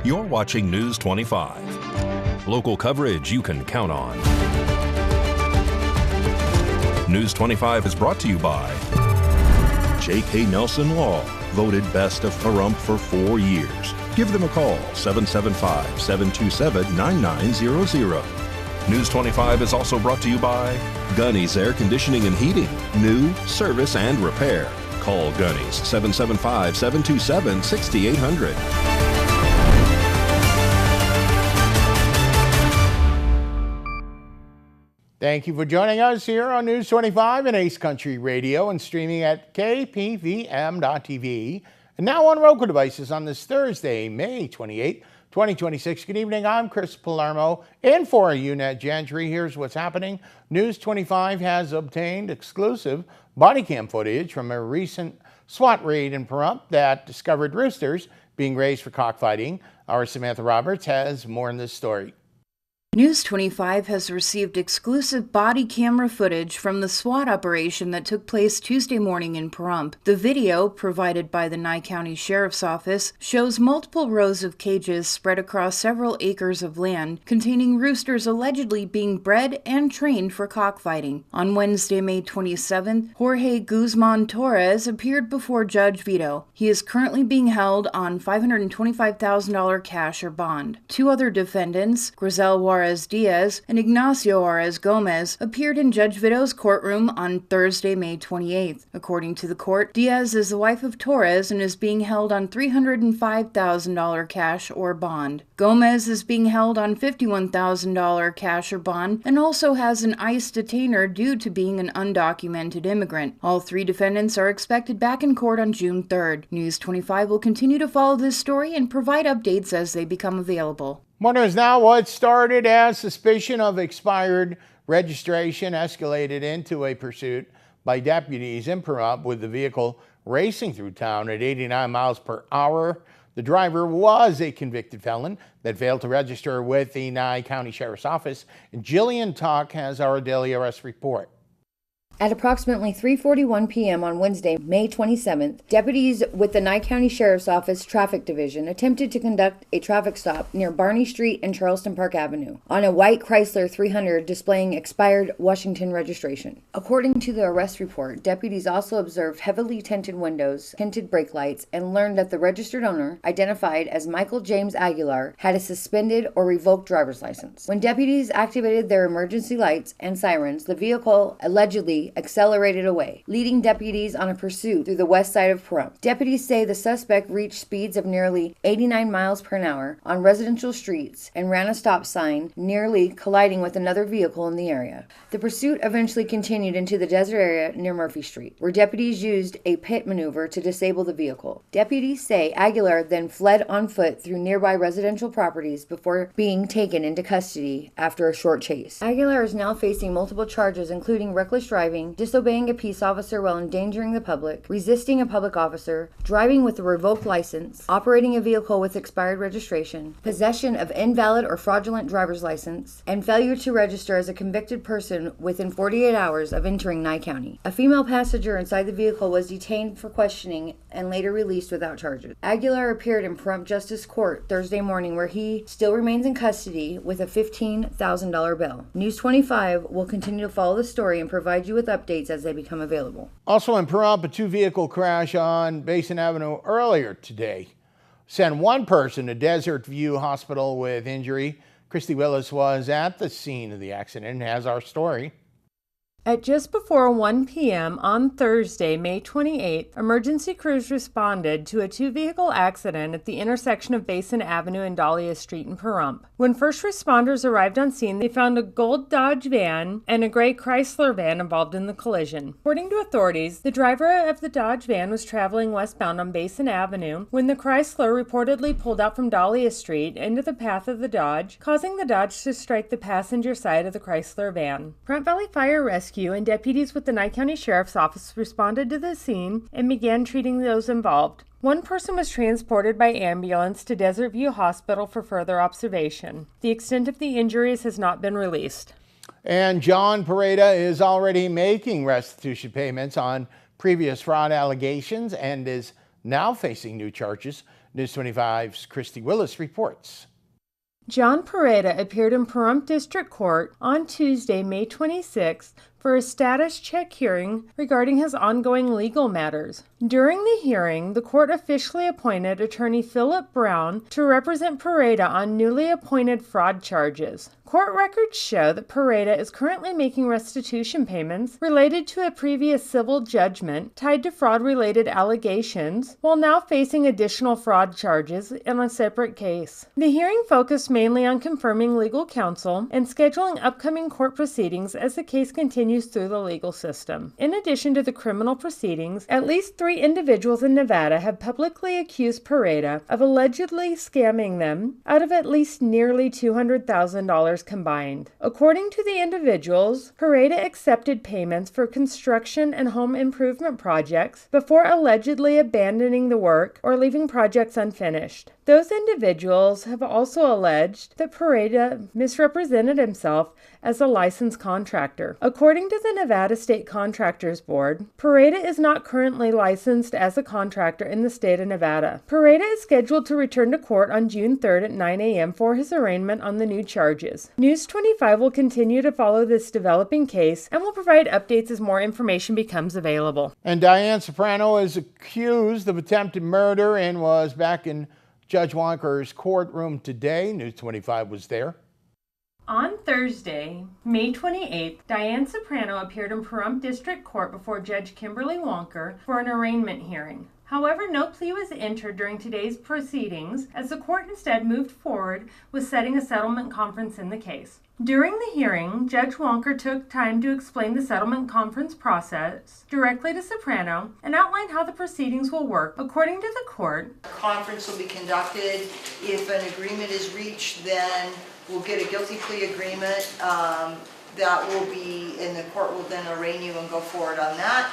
You're watching News 25. Local coverage you can count on. News 25 is brought to you by J.K. Nelson Law, voted best of Pahrump for 4 years. Give them a call, 775-727-9900. News 25 is also brought to you by Gunny's Air Conditioning and Heating. New, service, and repair. Call Gunny's, 775-727-6800. Thank you for joining us here on News 25 and Ace Country Radio and streaming at KPVM.TV and now on Roku devices on this Thursday, May 28, 2026. Good evening, I'm Chris Palermo in for UNET Gentry. Here's what's happening. News 25 has obtained exclusive body cam footage from a recent SWAT raid in Pahrump that discovered roosters being raised for cockfighting. Our Samantha Roberts has more in this story. News 25 has received exclusive body camera footage from the SWAT operation that took place Tuesday morning in Pahrump. The video, provided by the Nye County Sheriff's Office, shows multiple rows of cages spread across several acres of land containing roosters allegedly being bred and trained for cockfighting. On Wednesday, May 27th, Jorge Guzman Torres appeared before Judge Vito. He is currently being held on $525,000 cash or bond. Two other defendants, Grizel Juarez Diaz and Ignacio Juarez Gomez, appeared in Judge Vito's courtroom on Thursday, May 28th. According to the court, Diaz is the wife of Torres and is being held on $305,000 cash or bond. Gomez is being held on $51,000 cash or bond and also has an ICE detainer due to being an undocumented immigrant. All three defendants are expected back in court on June 3rd. News 25 will continue to follow this story and provide updates as they become available. More news now. What started as suspicion of expired registration escalated into a pursuit by deputies in Pahrump with the vehicle racing through town at 89 miles per hour. The driver was a convicted felon that failed to register with the Nye County Sheriff's Office. Jillian Talk has our daily arrest report. At approximately 3:41 p.m. on Wednesday, May 27th, deputies with the Nye County Sheriff's Office Traffic Division attempted to conduct a traffic stop near Barney Street and Charleston Park Avenue on a white Chrysler 300 displaying expired Washington registration. According to the arrest report, deputies also observed heavily tinted windows, tinted brake lights, and learned that the registered owner, identified as Michael James Aguilar, had a suspended or revoked driver's license. When deputies activated their emergency lights and sirens, the vehicle allegedly accelerated away, leading deputies on a pursuit through the west side of Pahrump. Deputies say the suspect reached speeds of nearly 89 miles per hour on residential streets and ran a stop sign, nearly colliding with another vehicle in the area. The pursuit eventually continued into the desert area near Murphy Street, where deputies used a pit maneuver to disable the vehicle. Deputies say Aguilar then fled on foot through nearby residential properties before being taken into custody after a short chase. Aguilar is now facing multiple charges, including reckless driving, disobeying a peace officer while endangering the public, resisting a public officer, driving with a revoked license, operating a vehicle with expired registration, possession of invalid or fraudulent driver's license, and failure to register as a convicted person within 48 hours of entering Nye County. A female passenger inside the vehicle was detained for questioning and later released without charges. Aguilar appeared in Pahrump Justice Court Thursday morning, where he still remains in custody with a $15,000 bail. News 25 will continue to follow the story and provide you with updates as they become available. Also in Pahrump, a two-vehicle crash on Basin Avenue earlier today sent one person to Desert View Hospital with injury. Christy Willis was at the scene of the accident and has our story. At just before 1 p.m. on Thursday, May 28th, emergency crews responded to a two-vehicle accident at the intersection of Basin Avenue and Dahlia Street in Pahrump. When first responders arrived on scene, they found a gold Dodge van and a gray Chrysler van involved in the collision. According to authorities, the driver of the Dodge van was traveling westbound on Basin Avenue when the Chrysler reportedly pulled out from Dahlia Street into the path of the Dodge, causing the Dodge to strike the passenger side of the Chrysler van. Pahrump Valley Fire Rescue and deputies with the Nye County Sheriff's Office responded to the scene and began treating those involved. One person was transported by ambulance to Desert View Hospital for further observation. The extent of the injuries has not been released. And John Pareda is already making restitution payments on previous fraud allegations and is now facing new charges. News 25's Christy Willis reports. John Pahrump appeared in Pahrump District Court on Tuesday, May 26th, for a status check hearing regarding his ongoing legal matters. During the hearing, the court officially appointed attorney Philip Brown to represent Pahrump on newly appointed fraud charges. Court records show that Pahrump is currently making restitution payments related to a previous civil judgment tied to fraud-related allegations, while now facing additional fraud charges in a separate case. The hearing focused mainly on confirming legal counsel and scheduling upcoming court proceedings as the case continues through the legal system. In addition to the criminal proceedings, at least 3 individuals in Nevada have publicly accused Pahrump of allegedly scamming them out of at least nearly $200,000 combined. According to the individuals, Pahrump accepted payments for construction and home improvement projects before allegedly abandoning the work or leaving projects unfinished. Those individuals have also alleged that Pahrump misrepresented himself as a licensed contractor. According to the Nevada State Contractors Board, Pahrump is not currently licensed as a contractor in the state of Nevada. Pahrump is scheduled to return to court on June 3rd at 9 a.m. for his arraignment on the new charges. News 25 will continue to follow this developing case and will provide updates as more information becomes available. And Diane Soprano is accused of attempted murder and was back in Judge Wonker's courtroom today. News 25 was there. On Thursday, May 28th, Diane Soprano appeared in Pahrump District Court before Judge Kimberly Wonker for an arraignment hearing. However, no plea was entered during today's proceedings, as the court instead moved forward with setting a settlement conference in the case. During the hearing, Judge Wonker took time to explain the settlement conference process directly to Soprano and outline how the proceedings will work. According to the court, a conference will be conducted. If an agreement is reached, then we'll get a guilty plea agreement. That will be, and the court will then arraign you and go forward on that.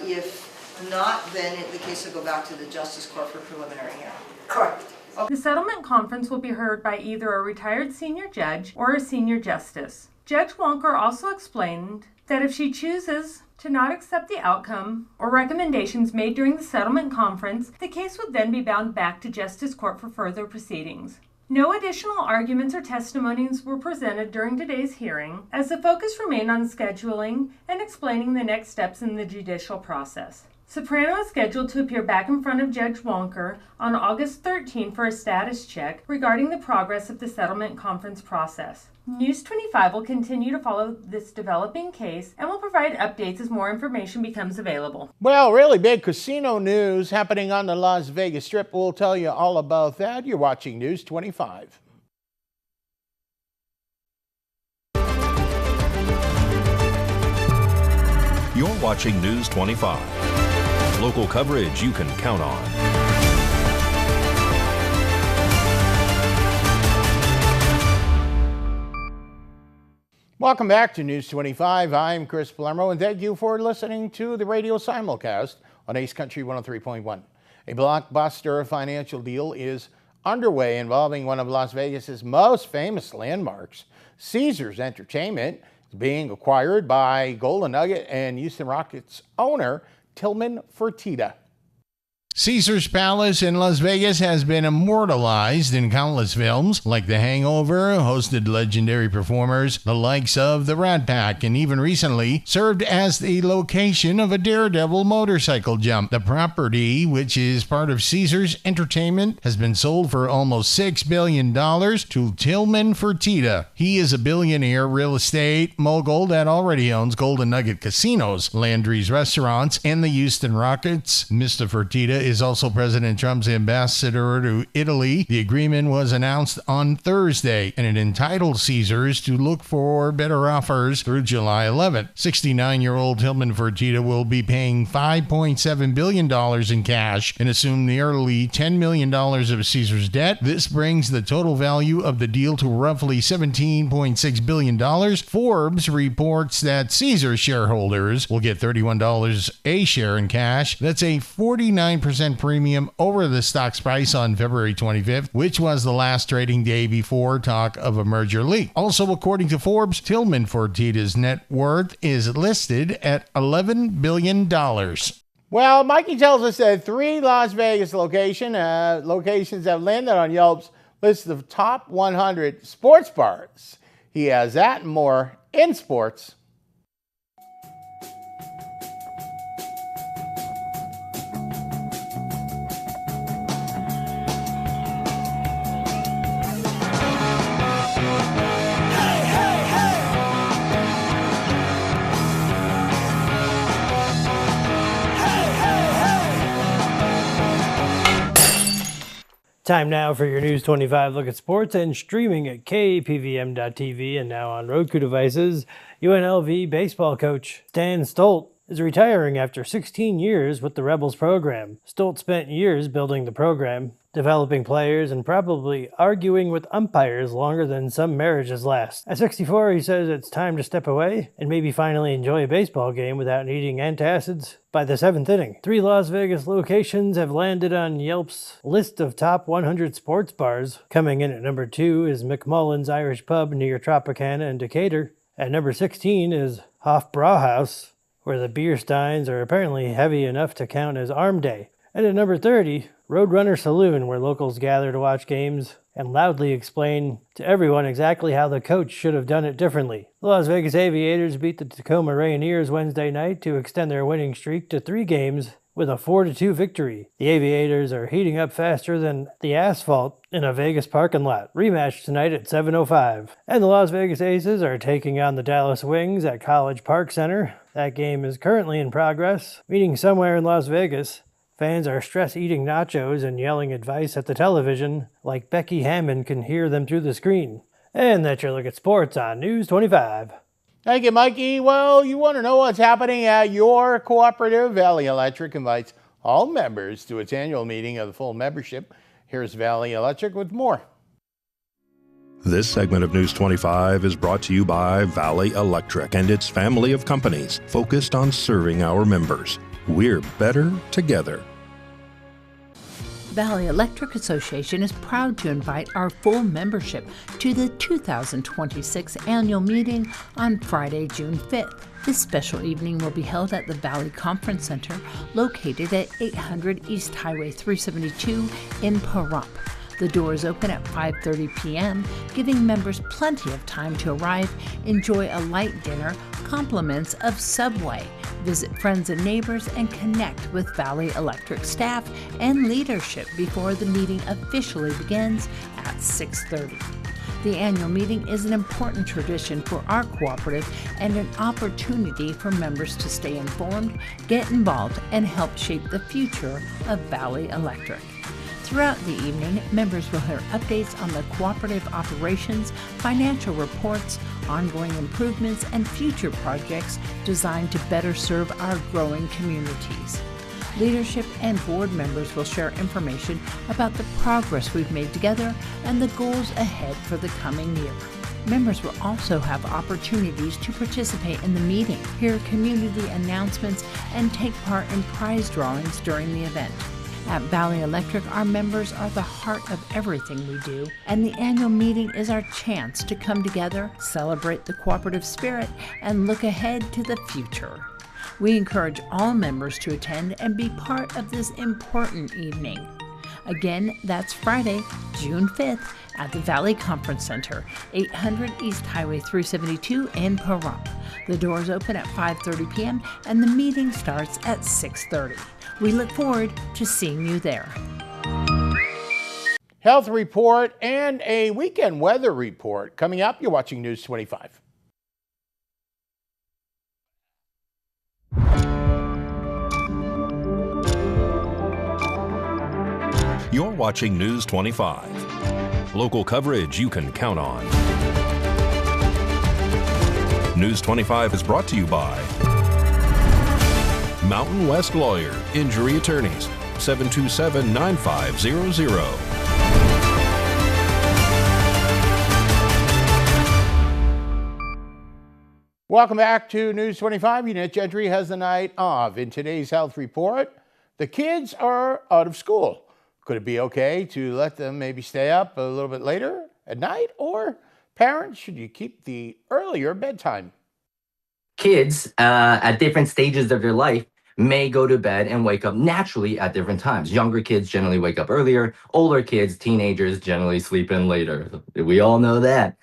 If not, then the case will go back to the Justice Court for preliminary hearing. Correct. The settlement conference will be heard by either a retired senior judge or a senior justice. Judge Wonker also explained that if she chooses to not accept the outcome or recommendations made during the settlement conference, the case would then be bound back to Justice Court for further proceedings. No additional arguments or testimonies were presented during today's hearing, as the focus remained on scheduling and explaining the next steps in the judicial process. Soprano is scheduled to appear back in front of Judge Wonker on August 13 for a status check regarding the progress of the settlement conference process. News 25 will continue to follow this developing case and will provide updates as more information becomes available. Well, really big casino news happening on the Las Vegas Strip. We'll tell you all about that. You're watching News 25. You're watching News 25. Local coverage you can count on. Welcome back to News 25. I'm Chris Palermo, and thank you for listening to the radio simulcast on Ace Country 103.1. A blockbuster financial deal is underway involving one of Las Vegas's most famous landmarks. Caesars Entertainment is being acquired by Golden Nugget and Houston Rockets owner Tillman Fertitta. Caesars Palace in Las Vegas has been immortalized in countless films like The Hangover, hosted legendary performers the likes of the Rat Pack, and even recently served as the location of a Daredevil motorcycle jump. The property, which is part of Caesars Entertainment, has been sold for almost $6 billion to Tillman Fertitta. He is a billionaire real estate mogul that already owns Golden Nugget Casinos, Landry's Restaurants, and the Houston Rockets. Mr. Fertitta is also President Trump's ambassador to Italy. The agreement was announced on Thursday, and it entitles Caesars to look for better offers through July 11th. 69-year-old Tillman Fertitta will be paying $5.7 billion in cash and assume nearly $10 million of Caesars debt. This brings the total value of the deal to roughly $17.6 billion. Forbes reports that Caesars shareholders will get $31 a share in cash. That's a 49% premium over the stock's price on February 25th, which was the last trading day before talk of a merger leak. Also, according to Forbes, Tillman Fertitta's net worth is listed at $11 billion. Well, Mikey tells us that 3 Las Vegas locations have landed on Yelp's list of top 100 sports bars. He has that and more in sports. Time now for your News 25 look at sports and streaming at KPVM.TV and now on Roku devices. UNLV baseball coach Stan Stolt is retiring after 16 years with the Rebels program. Stolt spent years building the program, developing players, and probably arguing with umpires longer than some marriages last. At 64, he says it's time to step away and maybe finally enjoy a baseball game without needing antacids by the 7th inning. 3 Las Vegas locations have landed on Yelp's list of top 100 sports bars. Coming in at number 2 is McMullen's Irish Pub near Tropicana in Decatur. At number 16 is Hoff Brauhaus, where the beer steins are apparently heavy enough to count as arm day. And at number 30, Roadrunner Saloon, where locals gather to watch games and loudly explain to everyone exactly how the coach should have done it differently. The Las Vegas Aviators beat the Tacoma Rainiers Wednesday night to extend their winning streak to 3 games with a 4-2 victory. The Aviators are heating up faster than the asphalt in a Vegas parking lot. Rematch tonight at 7:05. And the Las Vegas Aces are taking on the Dallas Wings at College Park Center. That game is currently in progress. Meeting somewhere in Las Vegas, fans are stress-eating nachos and yelling advice at the television like Becky Hammond can hear them through the screen. And that's your look at sports on News 25. Thank you, Mikey. Well, you want to know what's happening at your cooperative? Valley Electric invites all members to its annual meeting of the full membership. Here's Valley Electric with more. This segment of News 25 is brought to you by Valley Electric and its family of companies focused on serving our members. We're better together. Valley Electric Association is proud to invite our full membership to the 2026 annual meeting on Friday, June 5th. This special evening will be held at the Valley Conference Center, located at 800 East Highway 372 in Pahrump. The doors open at 5:30 p.m., giving members plenty of time to arrive, enjoy a light dinner, compliments of Subway, visit friends and neighbors, and connect with Valley Electric staff and leadership before the meeting officially begins at 6:30. The annual meeting is an important tradition for our cooperative and an opportunity for members to stay informed, get involved, and help shape the future of Valley Electric. Throughout the evening, members will hear updates on the cooperative operations, financial reports, ongoing improvements, and future projects designed to better serve our growing communities. Leadership and board members will share information about the progress we've made together and the goals ahead for the coming year. Members will also have opportunities to participate in the meeting, hear community announcements, and take part in prize drawings during the event. At Valley Electric, our members are the heart of everything we do, and the annual meeting is our chance to come together, celebrate the cooperative spirit, and look ahead to the future. We encourage all members to attend and be part of this important evening. Again, that's Friday, June 5th at the Valley Conference Center, 800 East Highway 372 in Pahrump. The doors open at 5:30 p.m. and the meeting starts at 6:30. We look forward to seeing you there. Health report and a weekend weather report. Coming up, you're watching News 25. You're watching News 25. Local coverage you can count on. News 25 is brought to you by Mountain West Lawyer, Injury Attorneys, 727-9500. Welcome back to News 25. Unit Gentry has the night off. In today's health report, the kids are out of school. Could it be okay to let them maybe stay up a little bit later at night? Or parents, should you keep the earlier bedtime? Kids at different stages of their life may go to bed and wake up naturally at different times. Younger kids generally wake up earlier. Older kids, teenagers, generally sleep in later. We all know that.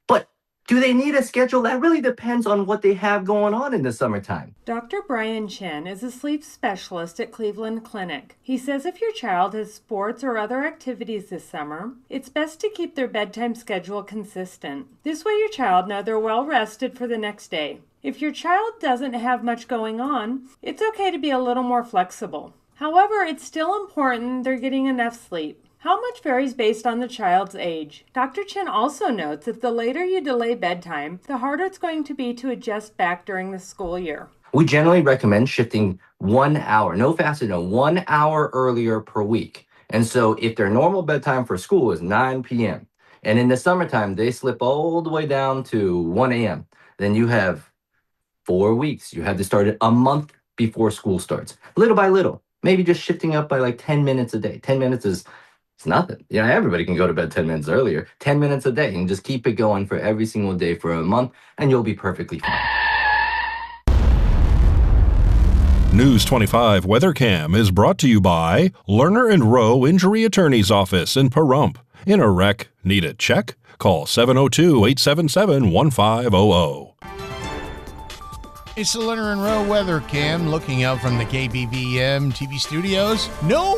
But do they need a schedule? That really depends on what they have going on in the summertime. Dr. Brian Chen is a sleep specialist at Cleveland Clinic. He says if your child has sports or other activities this summer, it's best to keep their bedtime schedule consistent. This way your child knows they're well rested for the next day. If your child doesn't have much going on, it's okay to be a little more flexible. However, it's still important they're getting enough sleep. How much varies based on the child's age. Dr. Chen also notes that the later you delay bedtime, the harder it's going to be to adjust back during the school year. We generally recommend shifting 1 hour, no faster than 1 hour earlier per week. And so if their normal bedtime for school is 9 p.m., and in the summertime they slip all the way down to 1 a.m., then you have 4 weeks. You have to start it a month before school starts, little by little, maybe just shifting up by like 10 minutes a day. 10 minutes is it's nothing. You know, everybody can go to bed 10 minutes earlier. 10 minutes a day, and just keep it going for every single day for a month, and you'll be perfectly fine. News 25 WeatherCam is brought to you by Lerner and Rowe Injury Attorney's Office in Pahrump. In a wreck, need a check? Call 702-877-1500. It's the Lerner and Rowe Weather Cam looking out from the KPVM TV studios. No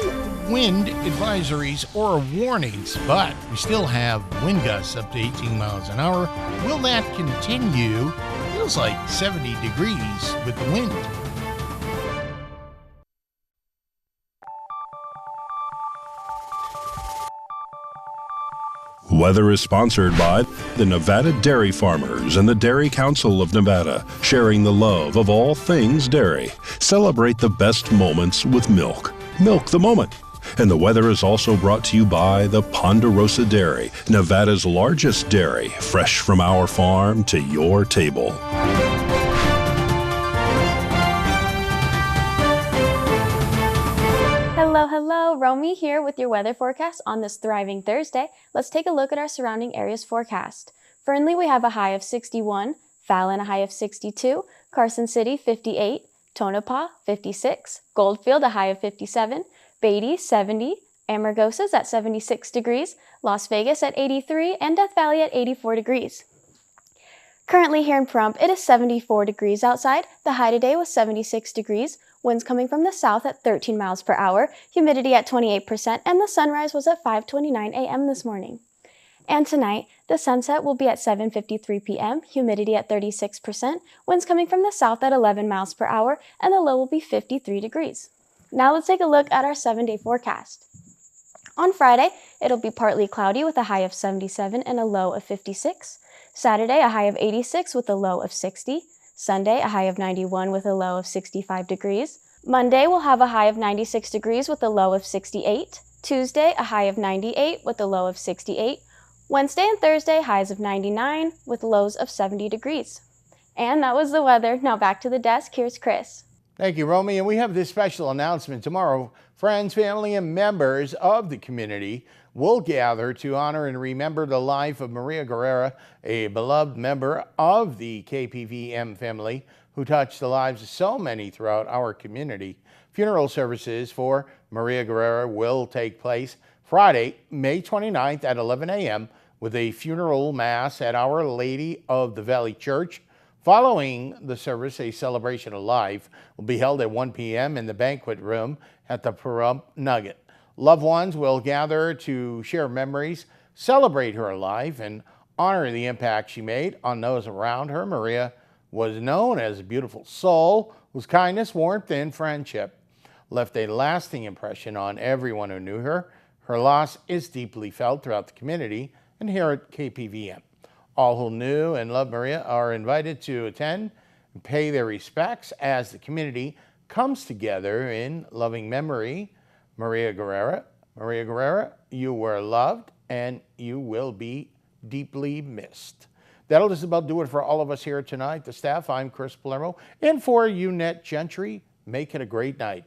wind advisories or warnings, but we still have wind gusts up to 18 miles an hour. Will that continue? Feels like 70 degrees with the wind. Weather is sponsored by the Nevada Dairy Farmers and the Dairy Council of Nevada, sharing the love of all things dairy. Celebrate the best moments with milk. Milk the moment. And the weather is also brought to you by the Ponderosa Dairy, Nevada's largest dairy, fresh from our farm to your table. Hello, Romy here with your weather forecast on this thriving Thursday. Let's take a look at our surrounding areas forecast. Fernley, we have a high of 61, Fallon a high of 62, Carson City 58, Tonopah 56, Goldfield a high of 57, Beatty 70, Amargosa's at 76 degrees, Las Vegas at 83, and Death Valley at 84 degrees. Currently here in Pahrump, it is 74 degrees outside. The high today was 76 degrees. Winds coming from the south at 13 miles per hour, humidity at 28%, and the sunrise was at 5:29 a.m. this morning. And tonight, the sunset will be at 7:53 p.m., humidity at 36%, winds coming from the south at 11 miles per hour, and the low will be 53 degrees. Now let's take a look at our 7-day forecast. On Friday, it'll be partly cloudy with a high of 77 and a low of 56. Saturday, a high of 86 with a low of 60. Sunday, a high of 91 with a low of 65 degrees. Monday, we'll have a high of 96 degrees with a low of 68. Tuesday, a high of 98 with a low of 68. Wednesday and Thursday, highs of 99 with lows of 70 degrees. And that was the weather. Now back to the desk. Here's Chris. Thank you, Romy. And we have this special announcement tomorrow. Friends, family, and members of the community will gather to honor and remember the life of Maria Guerrera, a beloved member of the KPVM family who touched the lives of so many throughout our community. Funeral services for Maria Guerrera will take place Friday, May 29th at 11 a.m. with a funeral mass at Our Lady of the Valley Church. Following the service, a celebration of life will be held at 1 p.m. in the banquet room at the Pahrump Nugget. Loved ones will gather to share memories, celebrate her life, and honor the impact she made on those around her. Maria was known as a beautiful soul whose kindness, warmth, and friendship left a lasting impression on everyone who knew her. Her loss is deeply felt throughout the community and here at KPVM. All who knew and loved Maria are invited to attend and pay their respects as the community comes together in loving memory. Maria Guerrera. Maria Guerrera, you were loved and you will be deeply missed. That'll just about do it for all of us here tonight. The staff, I'm Chris Palermo, and for Unette Gentry, make it a great night.